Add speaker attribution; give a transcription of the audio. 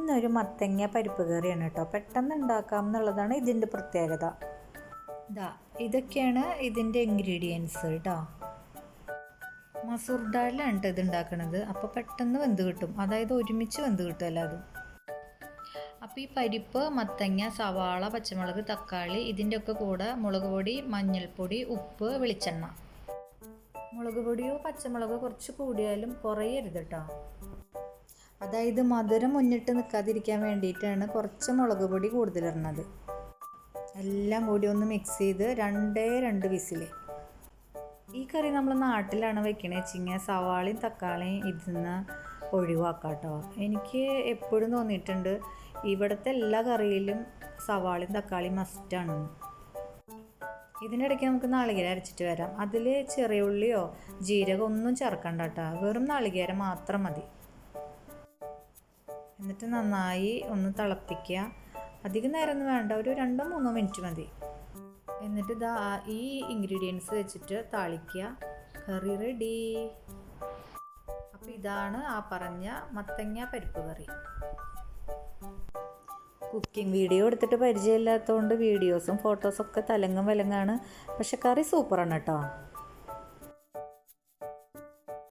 Speaker 1: ഇന്നൊരു മത്തങ്ങ പരിപ്പ് കറിയാണ് കേട്ടോ. പെട്ടെന്ന് ഉണ്ടാക്കാം എന്നുള്ളതാണ് ഇതിൻ്റെ പ്രത്യേകത. ഇതൊക്കെയാണ് ഇതിൻ്റെ ഇൻഗ്രീഡിയൻസ് കേട്ടോ. മസൂർ ദാലിലാണ് കേട്ടോ ഇത് ഉണ്ടാക്കുന്നത്. അപ്പോൾ പെട്ടെന്ന് വെന്ത് കിട്ടും, അതായത് ഒരുമിച്ച് വെന്ത് കിട്ടും എല്ലാതും. അപ്പോൾ ഈ പരിപ്പ്, മത്തങ്ങ, സവാള, പച്ചമുളക്, തക്കാളി ഇതിൻ്റെയൊക്കെ കൂടെ മുളക് പൊടി, മഞ്ഞൾപ്പൊടി, ഉപ്പ്, വെളിച്ചെണ്ണ. മുളക് പൊടിയോ പച്ചമുളകോ കുറച്ച് കൂടിയാലും കുറയരുത് കേട്ടോ. അതായത് മധുരം മുന്നിട്ട് നിൽക്കാതിരിക്കാൻ വേണ്ടിയിട്ടാണ് കുറച്ച് മുളക് പൊടി കൂടുതലിടുന്നത്. എല്ലാം കൂടി ഒന്ന് മിക്സ് ചെയ്ത് 2 വിസിൽ. ഈ കറി നമ്മൾ നാട്ടിലാണ് വെക്കണേ വെച്ചിങ്ങനെ സവാളയും തക്കാളിയും ഇതിന്ന് ഒഴിവാക്കാം കേട്ടോ. എനിക്ക് എപ്പോഴും തോന്നിയിട്ടുണ്ട് ഇവിടുത്തെ എല്ലാ കറിയിലും സവാളയും തക്കാളിയും മസ്റ്റാണെന്ന്. ഇതിനിടയ്ക്ക് നമുക്ക് നാളികേരം അരച്ചിട്ട് വരാം. അതിൽ ചെറിയ ഉള്ളിയോ ജീരകം ഒന്നും ചേർക്കണ്ട കേട്ടോ, വെറും നാളികേരം മാത്രം മതി. എന്നിട്ട് നന്നായി ഒന്ന് തിളപ്പിക്കുക. അധികം നേരമൊന്നും വേണ്ട, ഒരു 2-3 മിനിറ്റ് മതി. എന്നിട്ട് ഈ ഇൻഗ്രീഡിയൻസ് വെച്ചിട്ട് താളിക്കുക. കറി റെഡി. അപ്പോൾ ഇതാണ് ആ പറഞ്ഞ മത്തങ്ങ പരിപ്പ് കറി. കുക്കിംഗ് വീഡിയോ എടുത്തിട്ട് പരിചയമില്ലാത്തതുകൊണ്ട് വീഡിയോസും ഫോട്ടോസൊക്കെ തലങ്ങും വിലങ്ങാണ്. പക്ഷെ കറി സൂപ്പറാണ് കേട്ടോ.